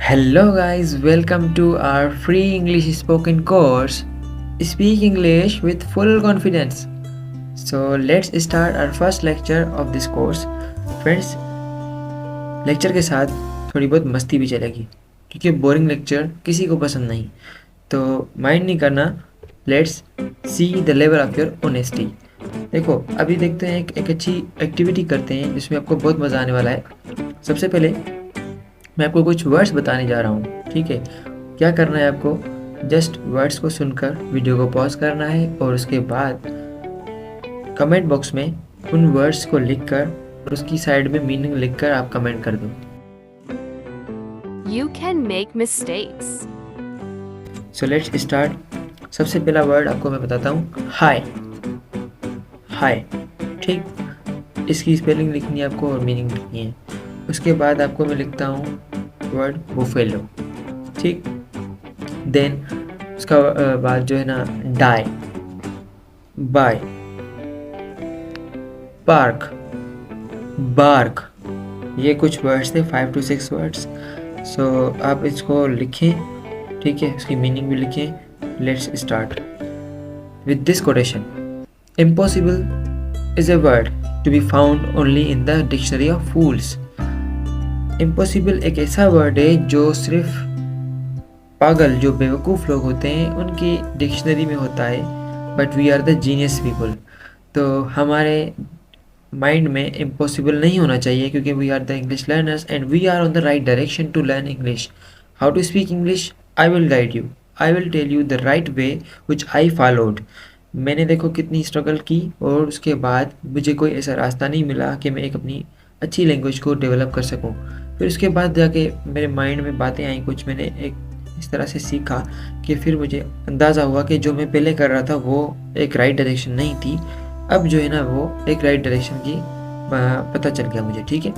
Hello guys, welcome to our free English spoken course. Speak English with full confidence. So let's start our first lecture of this course. Friends, lecture के साथ थोड़ी बहुत मस्ती भी चलेगी क्योंकि boring lecture किसी को पसंद नहीं, तो माइंड नहीं करना. Let's see the level of your honesty. देखो अभी देखते हैं एक अच्छी एक्टिविटी करते हैं जिसमें आपको बहुत मज़ा आने वाला है. सबसे पहले मैं आपको कुछ वर्ड्स बताने जा रहा हूँ, ठीक है. क्या करना है आपको, जस्ट वर्ड्स को सुनकर वीडियो को पॉज करना है और उसके बाद कमेंट बॉक्स में उन वर्ड्स को लिखकर और उसकी साइड में मीनिंग लिखकर आप कमेंट कर दो. You can make mistakes. So let's start. सबसे पहला वर्ड आपको मैं बताता हूँ, हाय. हाय, ठीक. इसकी स्पेलिंग लिखनी है आपको और मीनिंग लिखनी है. उसके बाद आपको मैं लिखता हूँ वर्ड बुफेलो, ठीक. देन उसका बाद जो है ना, डाई, बाय, पार्क, बार्क. ये कुछ वर्ड्स थे, 5 to 6 वर्ड्स. सो आप इसको लिखें, ठीक है, उसकी मीनिंग भी लिखें. Let's start with this quotation. Impossible is a word to be found only in the dictionary of fools. Impossible एक ऐसा वर्ड है जो सिर्फ पागल, जो बेवकूफ़ लोग होते हैं, उनकी डिक्शनरी में होता है. But we are the genius people. तो हमारे माइंड में इम्पॉसिबल नहीं होना चाहिए क्योंकि we are the English learners and we are on the right direction to learn English. How to speak English, I will guide you. I will tell you the right way which I followed. मैंने देखो कितनी struggle की और उसके बाद मुझे कोई ऐसा रास्ता नहीं मिला कि मैं एक अपनी अच्छी लैंग्वेज को डेवलप कर सकूं. फिर उसके बाद जाके मेरे माइंड में बातें आई कुछ, मैंने एक इस तरह से सीखा कि फिर मुझे अंदाज़ा हुआ कि जो मैं पहले कर रहा था वो एक राइट डायरेक्शन नहीं थी. अब जो है ना वो एक राइट डायरेक्शन की पता चल गया मुझे, ठीक है.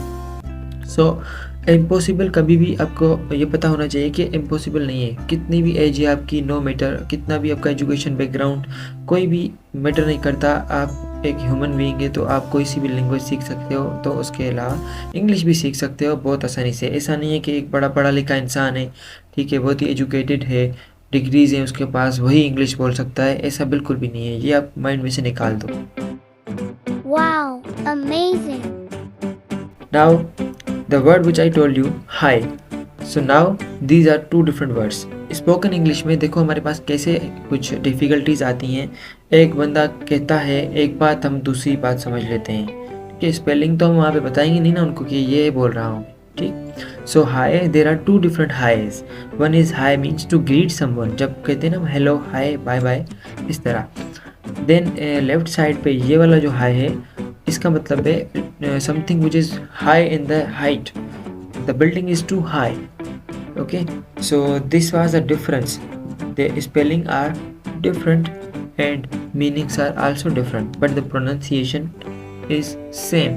सो इम्पॉसिबल कभी भी आपको ये पता होना चाहिए कि इम्पॉसिबल नहीं है. कितनी भी एज है आपकी, नो मैटर, कितना भी आपका एजुकेशन बैकग्राउंड, कोई भी मैटर नहीं करता. आप एक ह्यूमन बीइंग है तो आप कोई सी भी लैंग्वेज सीख सकते हो. तो उसके अलावा इंग्लिश भी सीख सकते हो बहुत आसानी से. ऐसा नहीं है कि एक बड़ा पढ़ा लिखा इंसान है, ठीक है, बहुत ही एजुकेटेड है, डिग्रीज हैं उसके पास, वही इंग्लिश बोल सकता है. ऐसा बिल्कुल भी नहीं है. ये आप माइंड में से निकाल दो. Wow, amazing. Now the word which I told you, hi. So now these are two different words. Spoken English में देखो हमारे पास कैसे कुछ डिफ़िकल्टीज आती हैं. एक बंदा कहता है एक बात, हम दूसरी बात समझ लेते हैं, ठीक है. स्पेलिंग तो हम वहाँ पे बताएंगे नहीं ना उनको कि ये बोल रहा हूँ, ठीक. So hi, there are two different highs. One is high means to greet someone, जब कहते हैं ना हेलो, हाय, बाय बाय, इस तरह. देन लेफ्ट साइड पे ये वाला जो हाई है, इसका मतलब है something which is high in the height. The building is too high. Okay, so this was a difference. The spelling are different and meanings are also different, but the pronunciation is same.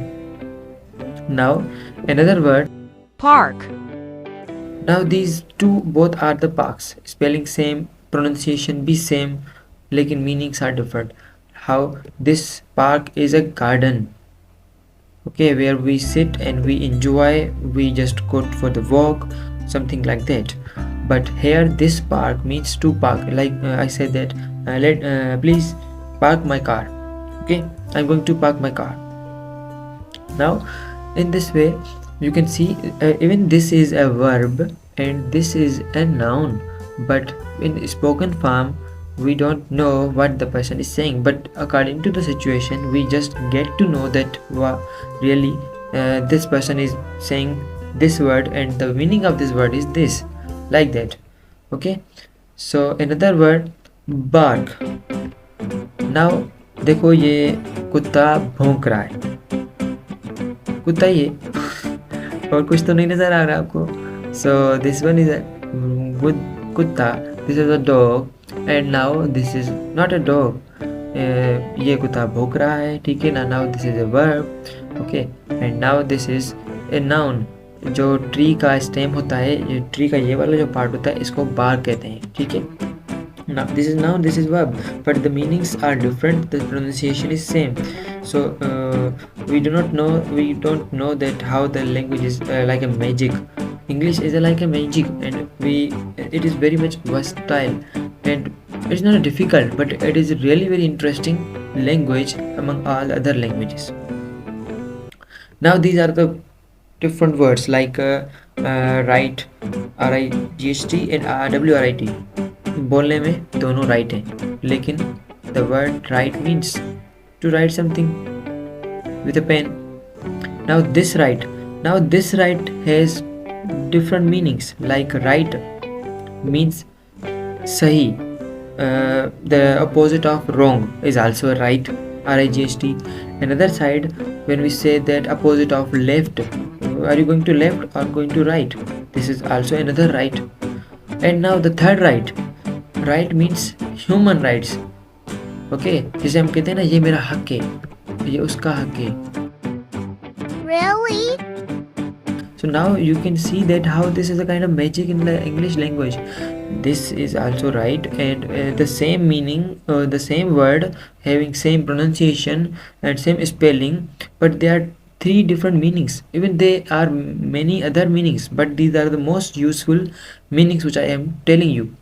Now another word, Park. now these two both are the parks. Spelling same, pronunciation be same, lekin meanings are different. How this park is a garden, okay, where we sit and we enjoy, we just go for the walk, something like that. But here this park means to park, like I said that please park my car, okay, I'm going to park my car. Now in this way you can see even this is a verb and this is a noun, but in spoken form we don't know what the person is saying, but according to the situation we just get to know that really this person is saying this word and the meaning of this word is this, like that. Okay, so another word, bark. now देखो ये कुत्ता भौंक रहा है, कुत्ता ये और कुछ तो नहीं नजर आ रहा आपको. so this one is a good कुत्ता, this is a dog and now this is not a dog. ये कुत्ता भौंक रहा है, ठीक है ना. now this is a verb, okay, and now this is a noun. जो ट्री का स्टेम होता है, ये ट्री का ये वाला जो पार्ट होता है, इसको बार कहते हैं, ठीक है. Now this is noun, this is verb, but the meanings are different, the pronunciation is same. So we don't know that how the language is like a magic. English is like a magic, and it is very much versatile, and it's not difficult, but it is really very interesting language among all other languages. Now these are the different words like right, RIGHT and WRIT. बोलने में दोनों right हैं, लेकिन the word right means to write something with a pen. Now this right has different meanings. Like right means sahi. The opposite of wrong is also right, RIGHT. Another side, when we say that opposite of left, are you going to left or going to right? This is also another right. And now the third right means human rights. Okay, जैसे हम कहते हैं ना, ये मेरा हक है, ये उसका हक है. Really? So now you can see that how this is a kind of magic in the English language. This is also right, and the same meaning, the same word having same pronunciation and same spelling, but there are three different meanings. Even there are many other meanings, but these are the most useful meanings which I am telling you.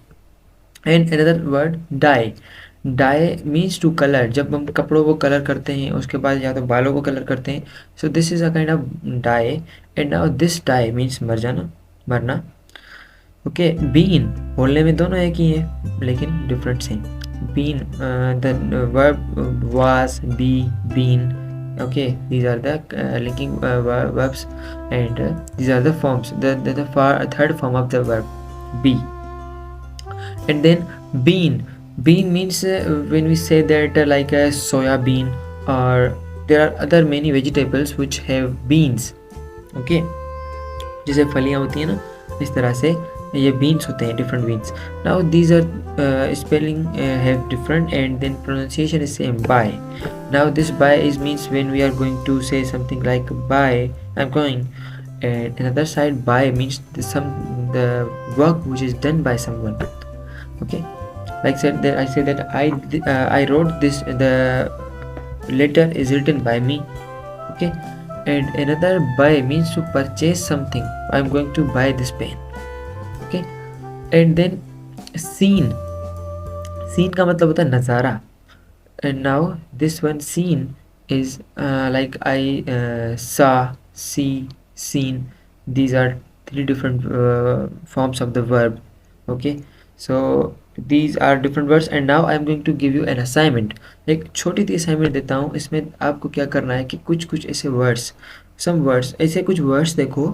And another word, dye means to color. जब हम कपड़ों को colour करते हैं, उसके बाद या तो बालों को कलर करते हैं, so this is a kind of dye. And now this dye means मर जाना, मरना. Okay, bean बोलने में दोनों एक ही है, लेकिन different हैं. Bean, the verb was, be, been. Okay, these are the linking verbs, and these are the forms. The third form of the verb, be. And then bean means when we say that like a soya bean, or there are other many vegetables which have beans. Okay, जैसे फलियाँ होती हैं ना, इस तरह से ये beans होते हैं, different beans. Now these are spelling have different, and then pronunciation is same, buy. Now this buy is means when we are going to say something like buy, I'm going. And another side, buy means the work which is done by someone. Okay, like said that I say that I wrote this, the letter is written by me. Okay, and another buy means to purchase something. I'm going to buy this pen. Okay, and then scene का मतलब होता है नज़ारा. And now this one, scene, is like I saw, see, seen. These are three different forms of the verb. Okay, so these are different words. And now I am going to give you an assignment. एक छोटी सी assignment देता हूँ. इसमें आपको क्या करना है कि कुछ ऐसे words, some words, ऐसे कुछ words देखो,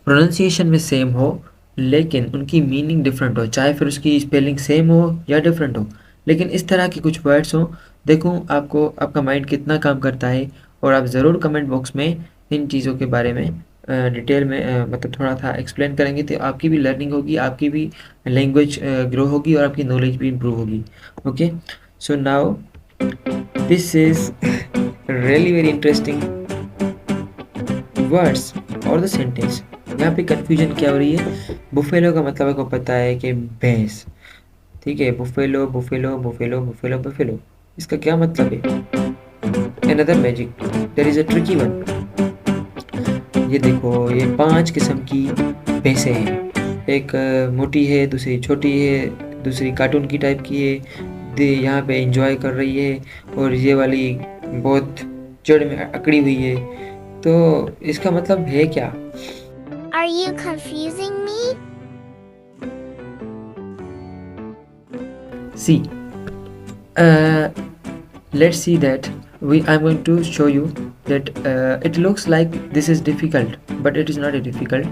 pronunciation में same हो, लेकिन उनकी मीनिंग डिफरेंट हो, चाहे फिर उसकी स्पेलिंग सेम हो या डिफरेंट हो, लेकिन इस तरह के कुछ वर्ड्स हो. देखूं आपको, आपका माइंड कितना काम करता है. और आप ज़रूर कमेंट बॉक्स में इन चीज़ों के बारे में डिटेल में मतलब थोड़ा सा एक्सप्लेन करेंगे, तो आपकी भी लर्निंग होगी, आपकी भी लैंग्वेज ग्रो होगी, और आपकी नॉलेज भी इम्प्रूव होगी. Okay, so now this is really very interesting words और द सेंटेंस. यहाँ पे कन्फ्यूजन क्या हो रही है. बुफेलो का मतलब आपको पता है कि भैंस, ठीक है. Buffalo buffalo buffalo buffalo buffalo, इसका क्या मतलब है. Another magic, there is a tricky one. ये देखो, ये 5 किस्म की भैंसें हैं. एक मोटी है, दूसरी छोटी है, दूसरी कार्टून की टाइप की है, यहाँ पे एंजॉय कर रही है, और ये वाली बहुत जड़ में अकड़ी हुई है. तो इसका मतलब है क्या. Are you confusing me? See, let's see that I'm going to show you that it looks like this is difficult, but it is not difficult.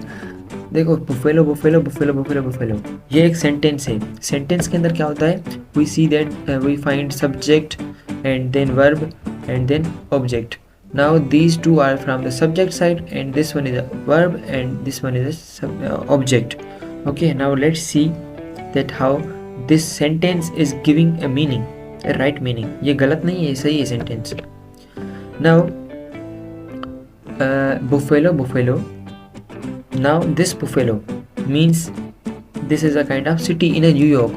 देखो, buffalo buffalo buffalo buffalo buffalo, ये एक सेंटेंस है. Sentence के अंदर क्या होता है, we see that we find subject and then verb and then object. Now these two are from the subject side, and this one is a verb and this one is a object. Okay, now let's see that how this sentence is giving a meaning, a right meaning. ये गलत नहीं है, सही है sentence. Now buffalo buffalo. Now this buffalo means this is a kind of city in a New York.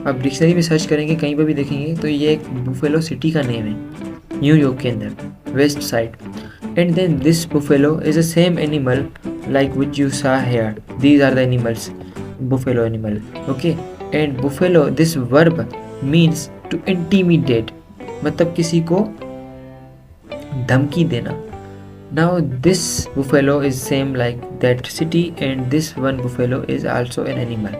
आप dictionary में search करेंगे, कहीं पर भी देखेंगे, तो ये एक बुफेलो सिटी का नेम है न्यूयॉर्क के अंदर, west side. And then this buffalo is a same animal like which you saw here. These are the animals, buffalo animal. Okay, and buffalo, this verb means to intimidate, मतलब किसी को धमकी देना. Now this buffalo is same like that city, and this one buffalo is also an animal.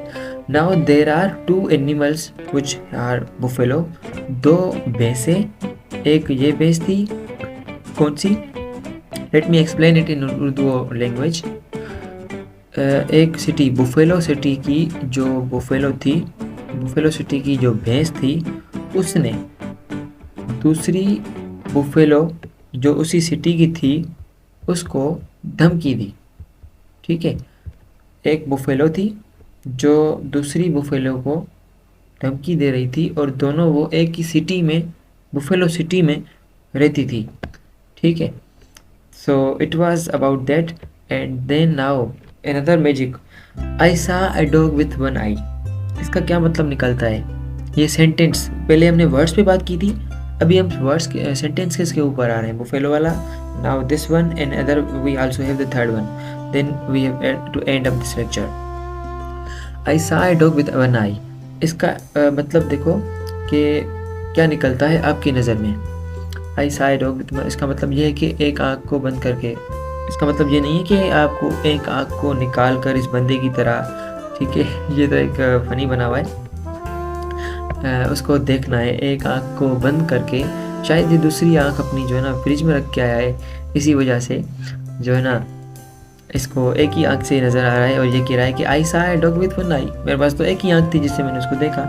Now there are two animals which are buffalo. दो भैंसें, एक ये भैंस थी, कौन सी? Let me explain it in Urdu language. एक city, buffalo city की जो buffalo थी, बुफेलो सिटी की जो भैंस थी, उसने दूसरी बुफेलो जो उसी सिटी की थी उसको धमकी दी. ठीक है, एक बुफेलो थी जो दूसरी बुफेलो को धमकी दे रही थी, और दोनों वो एक ही सिटी में, बुफेलो सिटी में रहती थी. ठीक है, so it was about that. And then now another magic. I saw a dog with one eye. इसका क्या मतलब निकलता है? ये सेंटेंस, पहले हमने वर्ड्स पे बात की थी, अभी हम वर्ड्स के सेंटेंसेस के ऊपर आ रहे हैं. बुफेलो वाला, now this one, and other we also have the third one. Then we have to end up this lecture. I saw a dog with one eye. इसका मतलब देखो कि क्या निकलता है आपकी नज़र में. I saw a dog with, इसका मतलब ये है कि एक आँख को बंद करके, इसका मतलब ये नहीं है कि आपको एक आँख को निकाल कर इस बंदे की तरह, ठीक है, ये तो एक फ़नी बना हुआ है, उसको देखना है एक आँख को बंद करके. शायद ये दूसरी आँख अपनी जो है ना फ्रिज में रख के आया है, इसी वजह से जो है ना इसको एक ही आँख से नज़र आ रहा है, और ये कह रहा है कि आई सा ए डॉग विथ वन आई, मेरे पास तो एक ही आँख थी जिससे मैंने उसको देखा.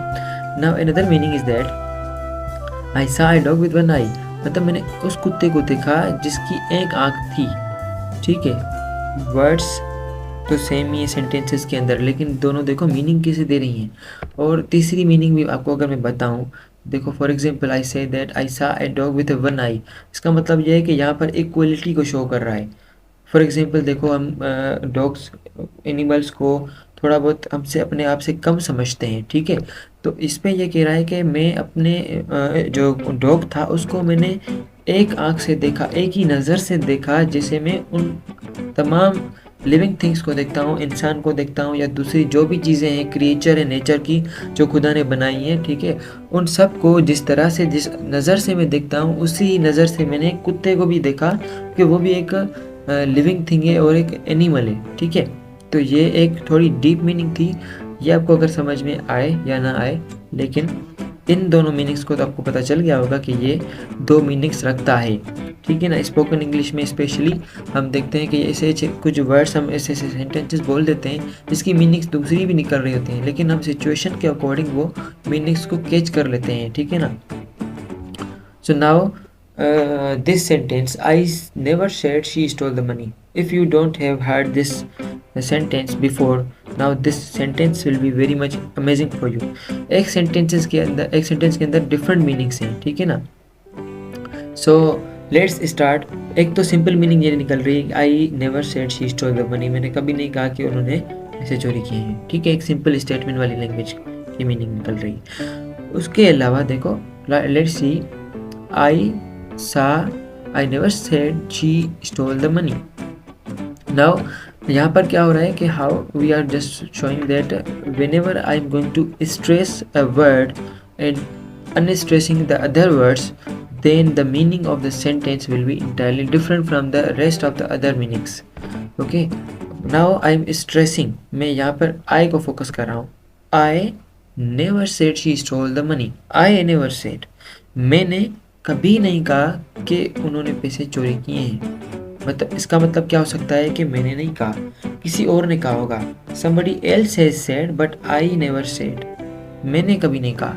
Now another meaning is that I सा ए डॉग विथ वन आई, मतलब मैंने उस कुत्ते को देखा जिसकी एक आँख थी. ठीक है, वर्ड्स तो सेम ही है सेंटेंसेस के अंदर, लेकिन दोनों देखो मीनिंग कैसे दे रही हैं. और तीसरी मीनिंग भी आपको अगर मैं बताऊं, देखो for example I say that I सा ए डॉग विथ वन आई, इसका मतलब यह है कि यहाँ पर इक्वलिटी को शो कर रहा है. फॉर एग्जांपल देखो, हम डॉग्स, एनिमल्स को थोड़ा बहुत हमसे अपने आप से कम समझते हैं. ठीक है, तो इस पे ये कह रहा है कि मैं अपने जो डॉग था उसको मैंने एक आँख से देखा, एक ही नज़र से देखा, जिसे मैं उन तमाम लिविंग थिंग्स को देखता हूँ, इंसान को देखता हूँ, या दूसरी जो भी चीज़ें हैं, क्रिएचर है नेचर की जो खुदा ने बनाई हैं. ठीक है, उन सब को जिस तरह से, जिस नज़र से मैं देखता हूँ, उसी नज़र से मैंने कुत्ते को भी देखा कि वो भी एक लिविंग थिंग है और एक एनिमल है. ठीक है, तो ये एक थोड़ी डीप मीनिंग थी. ये आपको अगर समझ में आए या ना आए, लेकिन इन दोनों मीनिंग्स को तो आपको पता चल गया होगा कि ये दो मीनिंग्स रखता है. ठीक है ना, स्पोकन इंग्लिश में स्पेशली हम देखते हैं कि ऐसे कुछ वर्ड्स, हम ऐसे ऐसे सेंटेंसेस बोल देते हैं जिसकी मीनिंग्स दूसरी भी निकल रही होती हैं, लेकिन हम सिचुएशन के अकॉर्डिंग वो मीनिंग्स को कैच कर लेते हैं. ठीक है ना. So now this sentence, I never said she stole the money. If you don't have heard this sentence before, now this sentence will be very much amazing for you. एक sentence के अंदर different meanings हैं. ठीक है ना. So let's start. एक तो simple meaning ये निकल रही है, I never said she stole the money, मैंने कभी नहीं कहा कि उन्होंने पैसे चोरी किए हैं. ठीक है, एक सिंपल स्टेटमेंट वाली लैंग्वेज की मीनिंग निकल रही है. उसके अलावा देखो, let's see, I I never said she stole the money. Now यहाँ पर क्या हो रहा है कि how we are just showing that whenever I am going to stress a word and unstressing the other words, then the meaning of the sentence will be entirely different from the rest of the other meanings. Okay, now I am stressing, मैं यहाँ पर I को focus कर रहा हूँ. I never said she stole the money. I never said, मैंने कभी नहीं कहा कि उन्होंने पैसे चोरी किए हैं. मतलब इसका मतलब क्या हो सकता है कि मैंने नहीं कहा, किसी और ने कहा होगा. Somebody else has said but I never said. मैंने कभी नहीं कहा,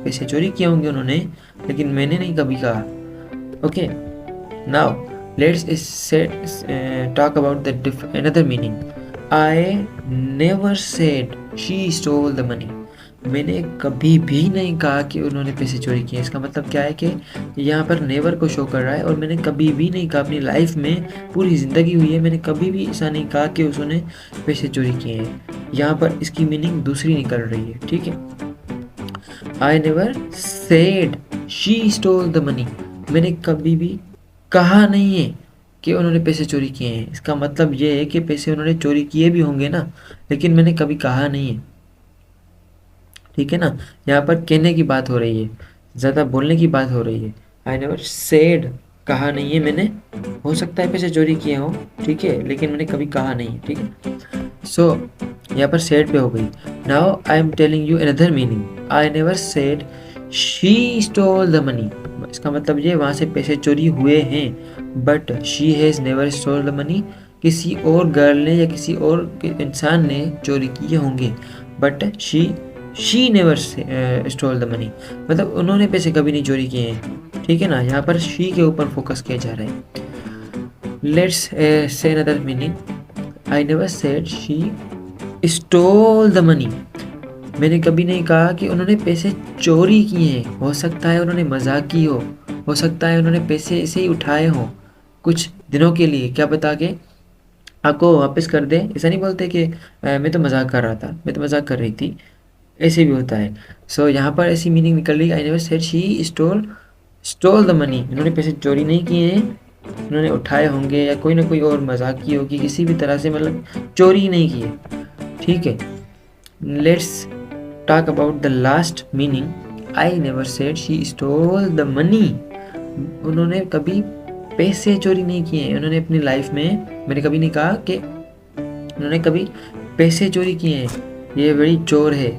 पैसे चोरी किए होंगे उन्होंने, लेकिन मैंने नहीं कभी कहा. Okay, now let's talk about the another meaning. I never said she stole the money. मैंने कभी भी नहीं कहा कि उन्होंने पैसे चोरी किए. इसका मतलब क्या है कि यहाँ पर नेवर को शो कर रहा है, और मैंने कभी भी नहीं कहा, अपनी लाइफ में पूरी ज़िंदगी हुई है मैंने कभी भी ऐसा नहीं कहा कि उसने पैसे चोरी किए हैं. यहाँ पर इसकी मीनिंग दूसरी निकल रही है. ठीक है, I never said she stole the money, मैंने कभी भी कहा नहीं है कि उन्होंने पैसे चोरी किए हैं। इसका मतलब ये है कि पैसे उन्होंने चोरी किए भी होंगे ना, लेकिन मैंने कभी कहा नहीं है। ठीक है ना, यहाँ पर कहने की बात हो रही है, ज़्यादा बोलने की बात हो रही है। आई नेवर सेड, कहा नहीं है मैंने। हो सकता है पैसे चोरी किए हों, ठीक है, लेकिन मैंने कभी कहा नहीं है। ठीक है, सो यहाँ पर सेड पे हो गई। Now I am telling you another meaning. I never said she stole the money. इसका मतलब ये वहाँ से पैसे चोरी हुए हैं, but she has never stole the money. किसी और गर्ल ने या किसी और इंसान ने चोरी किए होंगे, but she never stole the money, मतलब उन्होंने पैसे कभी नहीं चोरी किए हैं। ठीक है ना, यहाँ पर शी के ऊपर फोकस किया जा रहा है। Let's say another meaning. I never said she stole the money. मैंने कभी नहीं कहा कि उन्होंने पैसे चोरी किए हैं। हो सकता है उन्होंने मजाक की हो सकता है उन्होंने पैसे ऐसे ही उठाए हों कुछ दिनों के लिए, क्या पता के आपको वापस कर दे। ऐसा नहीं बोलते कि मैं तो मजाक कर रहा था, मैं तो मजाक कर रही थी, ऐसे भी होता है। सो यहाँ पर ऐसी मीनिंग निकल रही है, I never said she stole the money. इन्होंने पैसे चोरी नहीं किए हैं, उन्होंने उठाए होंगे या कोई ना कोई और मजाक की होगी किसी भी तरह से, मतलब चोरी नहीं किए। ठीक है, let's talk about the last meaning. I never said she stole the money. उन्होंने कभी पैसे चोरी नहीं किए हैं। उन्होंने अपनी लाइफ में, मैंने कभी नहीं कहा कि उन्होंने कभी पैसे चोरी किए हैं। ये बड़ी चोर है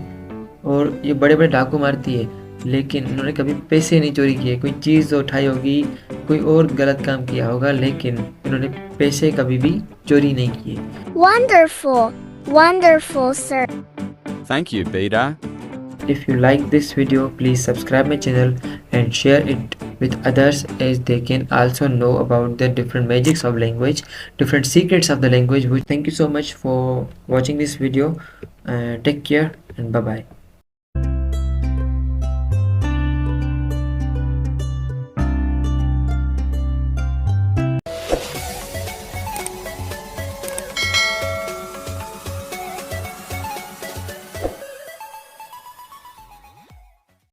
और ये बड़े बड़े डाकू मारती है, लेकिन उन्होंने कभी पैसे नहीं चोरी किए। कोई चीज़ तो उठाई होगी, कोई और गलत काम किया होगा, लेकिन उन्होंने पैसे कभी भी चोरी नहीं किए। Wonderful. Wonderful, sir. Thank you, Beta. If you like this video, please subscribe my channel and share it with others, as they can also know about the different magics of language, different secrets of the language. Thank you so much for watching this video. Take care and bye bye.